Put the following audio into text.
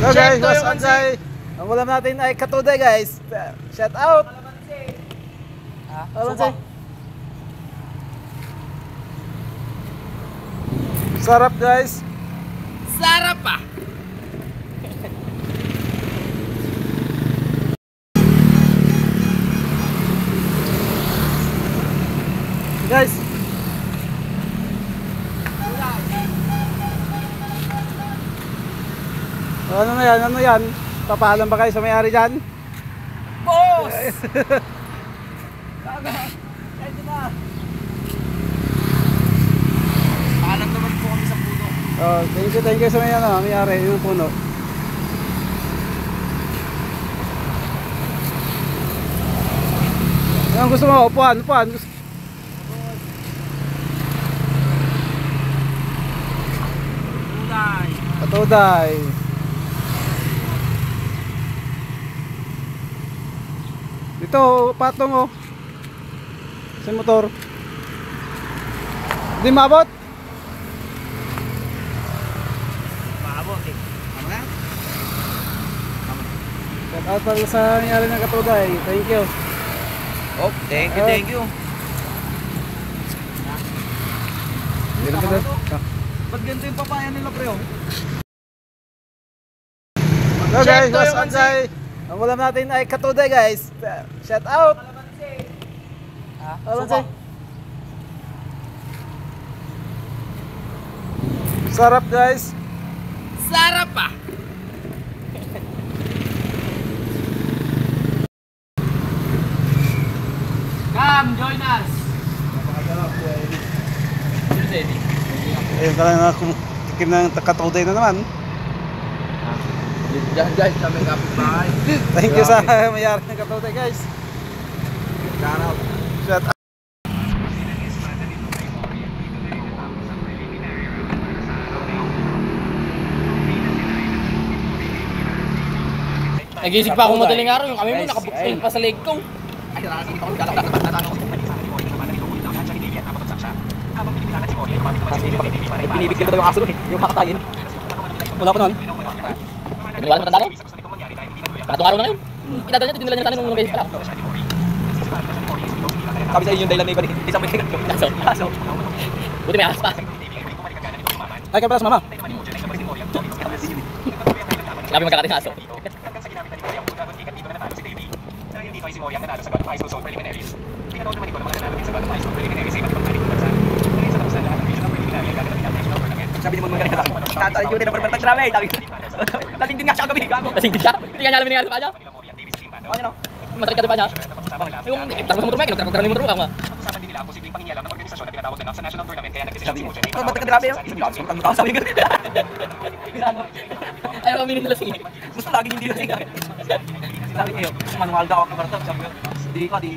So guys, what's up guys? Ang ulam natin ay katuday guys. Shout out! Kalamansi. Sarap guys. Sarap pa! Guys, ano yan? Papaalam ba kayo sa may-ari dyan? Boss! Paalam naman po kami sa puno. Oh, thank you sa may-ari yung puno. Anong gusto mo? Upuan. Katuday. Dito, patong oh. Sa motor. Di maabot? Maabot eh. Ano nga? Shout out pala sa nangyari ng katuday. Thank you. Oh, thank you. Ba't ganito yung papaya nila pre oh? So guys, what's up guys? Ang ulam natin ay katuday guys. Shout out! Kalamansi. Sarap guys. Sarap pa! Come, join us! Ayun ka lang na tikim ng katuday na naman. Diyan guys, sa may kapitbahay. Thank you sa may-ari ng katuday guys. Shout out. Shout out. Nagising pa ako madaling araw, yung kami mo nakabuksin pa sa leg ko. Pinibigil ko yung aso eh, yung makakain. Wala pa nun. Piniwala sa matanda ko. Pangatong araw na yun. Pinadala niya, dinala niya sa akin nung beses pa lang. Sabi sa inyo yung dahilan na iba ni isang may aso. Buti may ahas pa. Ay, kaya pala sa mama. Sabi magkakating aso. Sabi mo magaling ka lang. Tatay yun din ang perpertak grabe. Lasing din nga siya kagabi. Lasing din siya? Hindi nga niya alam yung pa niya. Ano no? Masakit ka din pa niya? Yung tarong sa motor mo, kinagtarong yung motor mo. Kasama din nila ang posibleng pangingialam ng organisasyon na tinatawag na sa national tournament kaya nagdesisyon si Mojo. Perpertak ka grabe yun? Sabi ko. Ayaw kami nila lasing. Gusto lagi hindi lasing. Sabi kayo, manual daw ako perpertak. Sabi ko, hindi ko, di